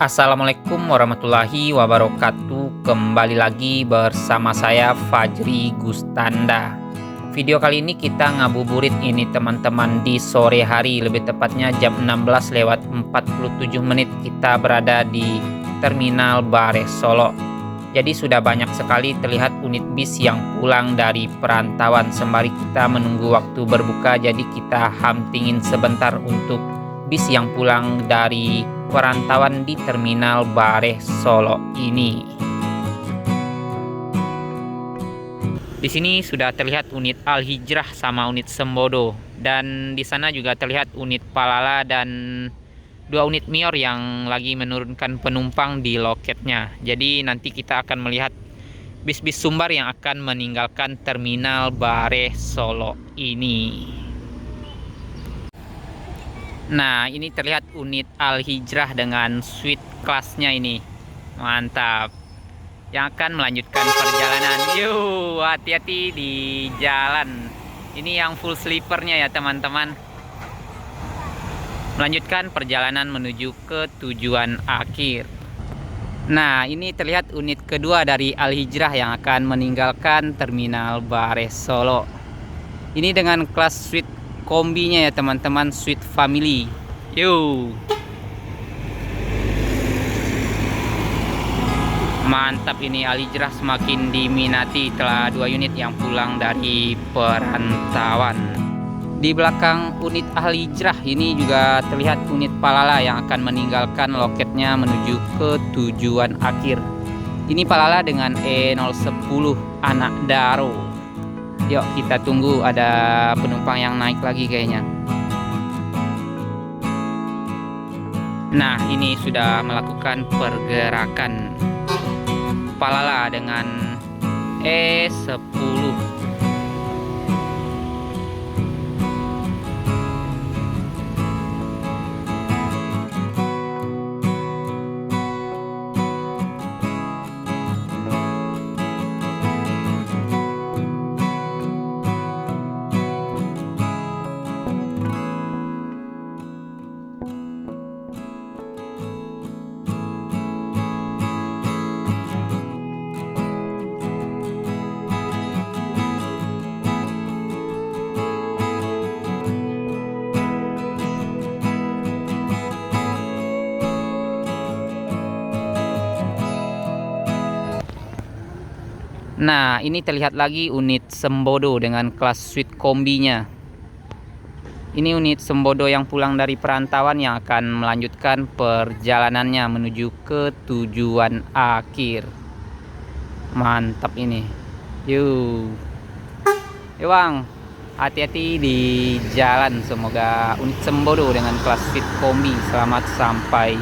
Assalamualaikum warahmatullahi wabarakatuh. Kembali lagi bersama saya Fajri Gustanda. Video kali ini kita ngabuburit ini teman-teman di sore hari, lebih tepatnya jam 16:47 kita berada di Terminal Bare Solo. Jadi sudah banyak sekali terlihat unit bis yang pulang dari perantauan. Sembari kita menunggu waktu berbuka, jadi kita hamtingin sebentar untuk bis yang pulang dari perantauan di Terminal Bare Solo ini. Di sini sudah terlihat unit Al Hijrah sama unit Sembodo, dan di sana juga terlihat unit Palala dan dua unit Mior yang lagi menurunkan penumpang di loketnya. Jadi nanti kita akan melihat bis-bis Sumbar yang akan meninggalkan Terminal Bare Solo ini. Nah, ini terlihat unit Al Hijrah dengan suite kelasnya ini. Mantap. Yang akan melanjutkan perjalanan. Yuh, hati-hati di jalan. Ini yang full sleepernya ya teman-teman. Melanjutkan perjalanan menuju ke tujuan akhir. Nah, ini terlihat unit kedua dari Al Hijrah yang akan meninggalkan Terminal Bare Solo. Ini dengan kelas suite kombinya ya teman-teman, suite family. Yuk. Mantap, ini Al Hijrah semakin diminati telah dua unit yang pulang dari perantauan. Di belakang unit Al Hijrah ini juga terlihat unit Palala yang akan meninggalkan loketnya menuju ke tujuan akhir. Ini Palala dengan E010 anak Daro. Yuk kita tunggu, ada penumpang yang naik lagi kayaknya. Nah, ini sudah melakukan pergerakan Palala dengan E10. Nah, ini terlihat lagi unit Sembodo dengan kelas suite kombinya. Ini unit Sembodo yang pulang dari perantauan yang akan melanjutkan perjalanannya menuju ke tujuan akhir. Mantap ini. Yuk. Yuk bang, hati-hati di jalan. Semoga unit Sembodo dengan kelas suite kombi selamat sampai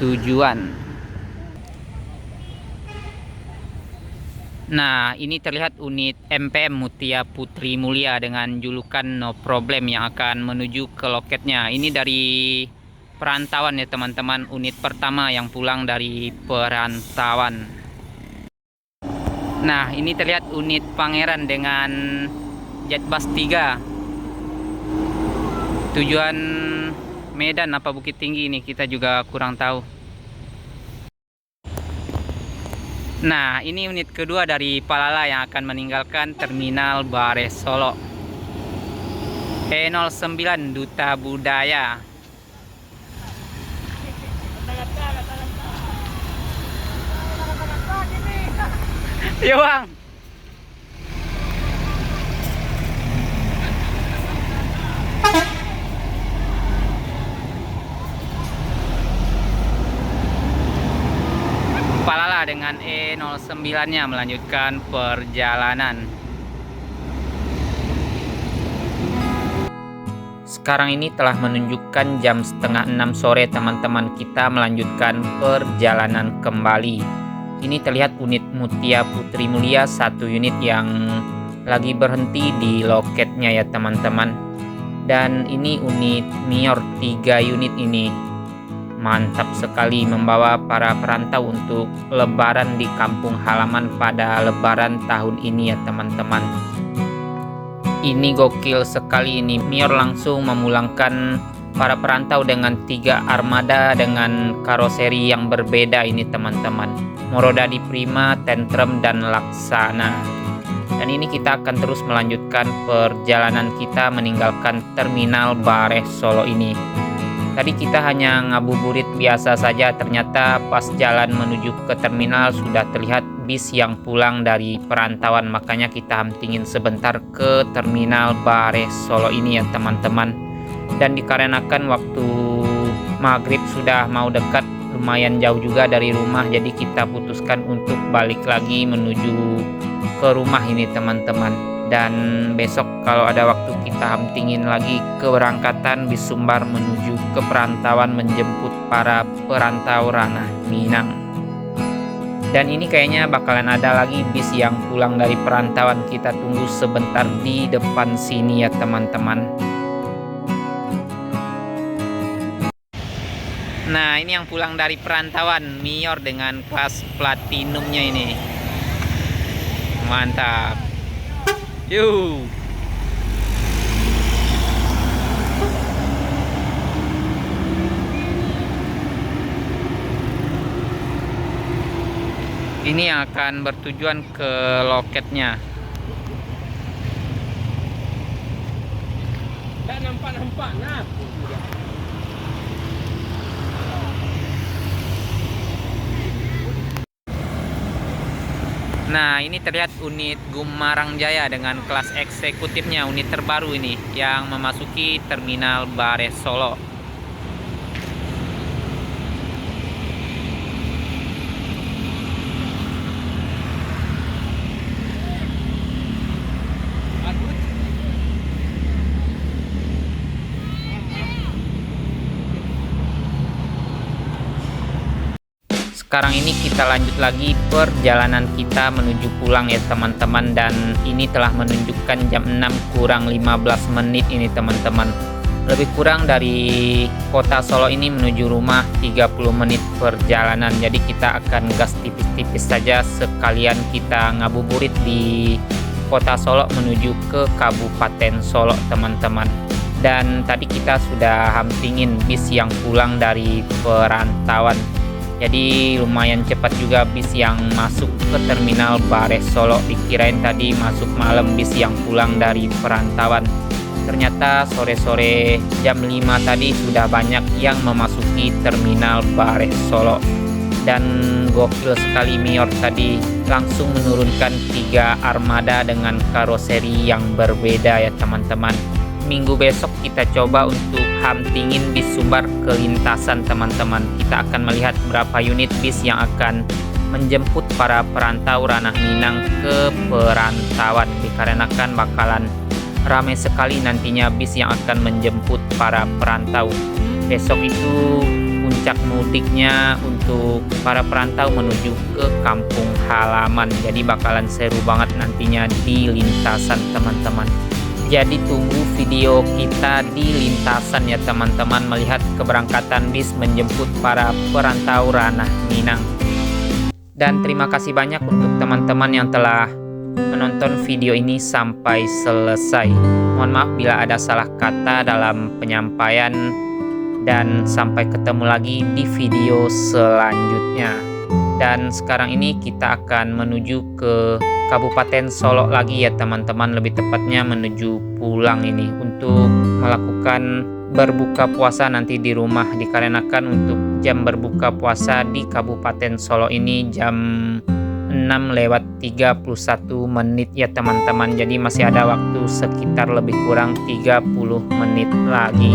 tujuan. Nah, ini terlihat unit MPM Mutia Putri Mulia dengan julukan No Problem yang akan menuju ke loketnya. Ini dari perantauan ya teman-teman, unit pertama yang pulang dari perantauan. Nah, ini terlihat unit Pangeran dengan Jetbus 3. Tujuan Medan apa Bukit Tinggi ini kita juga kurang tahu. Nah, ini unit kedua dari Palala yang akan meninggalkan Terminal Bare Solo. E09 Duta Budaya. Yo bang. Palala dengan E09-nya melanjutkan perjalanan. Sekarang ini telah menunjukkan jam 5:30 sore teman-teman, kita melanjutkan perjalanan kembali. Ini terlihat unit Mutia Putri Mulia, satu unit yang lagi berhenti di loketnya ya teman-teman. Dan ini unit Mior 3 unit ini. Mantap sekali membawa para perantau untuk lebaran di kampung halaman pada lebaran tahun ini ya teman-teman. Ini gokil sekali ini, Mior langsung memulangkan para perantau dengan 3 armada dengan karoseri yang berbeda ini teman-teman. Morodadi Prima, Tentrem, dan Laksana. Dan ini kita akan terus melanjutkan perjalanan kita meninggalkan Terminal Bareh Solo ini. Tadi kita hanya ngabuburit biasa saja, ternyata pas jalan menuju ke terminal sudah terlihat bis yang pulang dari perantauan. Makanya kita hamtingin sebentar ke Terminal Bareh Solo ini ya teman-teman. Dan dikarenakan waktu maghrib sudah mau dekat, lumayan jauh juga dari rumah, jadi kita putuskan untuk balik lagi menuju ke rumah ini teman-teman. Dan besok kalau ada waktu kita hamtingin lagi keberangkatan bis Sumbar menuju ke perantauan menjemput para perantau ranah Minang. Dan ini kayaknya bakalan ada lagi bis yang pulang dari perantauan, kita tunggu sebentar di depan sini ya teman-teman. Nah, ini yang pulang dari perantauan, Mior dengan kelas platinumnya ini. Mantap. Yuh. Ini yang akan bertujuan ke loketnya. Tak nampak-nampak nah. Nah, ini terlihat unit Gumarang Jaya dengan kelas eksekutifnya, unit terbaru ini yang memasuki Terminal Bareh Solo. Sekarang ini kita lanjut lagi perjalanan kita menuju pulang ya teman-teman. Dan ini telah menunjukkan jam 6 kurang 15 menit ini teman-teman. Lebih kurang dari kota Solo ini menuju rumah 30 menit perjalanan. Jadi kita akan gas tipis-tipis saja, sekalian kita ngabuburit di kota Solo menuju ke Kabupaten Solo teman-teman. Dan tadi kita sudah hamtingin bis yang pulang dari perantauan. Jadi lumayan cepat juga bis yang masuk ke Terminal Bareh Solo. Dikirain tadi masuk malam bis yang pulang dari perantauan. Ternyata sore-sore jam 5 tadi sudah banyak yang memasuki Terminal Bareh Solo. Dan gokil sekali Mior tadi langsung menurunkan 3 armada dengan karoseri yang berbeda ya teman-teman. Minggu besok kita coba untuk hamtingin bis Sumbar ke lintasan teman-teman. Kita akan melihat berapa unit bis yang akan menjemput para perantau ranah Minang ke perantauan. Dikarenakan bakalan ramai sekali nantinya bis yang akan menjemput para perantau. Besok itu puncak mudiknya untuk para perantau menuju ke kampung halaman. Jadi bakalan seru banget nantinya di lintasan teman-teman. Jadi tunggu video kita di lintasan ya teman-teman, melihat keberangkatan bis menjemput para perantau ranah Minang. Dan terima kasih banyak untuk teman-teman yang telah menonton video ini sampai selesai. Mohon maaf bila ada salah kata dalam penyampaian, dan sampai ketemu lagi di video selanjutnya. Dan sekarang ini kita akan menuju ke Kabupaten Solo lagi ya teman-teman, lebih tepatnya menuju pulang ini untuk melakukan berbuka puasa nanti di rumah. Dikarenakan untuk jam berbuka puasa di Kabupaten Solo ini jam 6:31 menit ya teman-teman. Jadi masih ada waktu sekitar lebih kurang 30 menit lagi.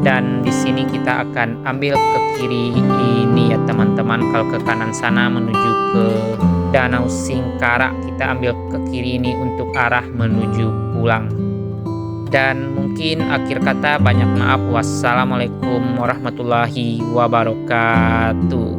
Dan di sini kita akan ambil ke kiri ini ya teman-teman. Kalau ke kanan sana menuju ke Danau Singkarak, kita ambil ke kiri ini untuk arah menuju pulang. Dan mungkin akhir kata banyak maaf. Wassalamualaikum warahmatullahi wabarakatuh.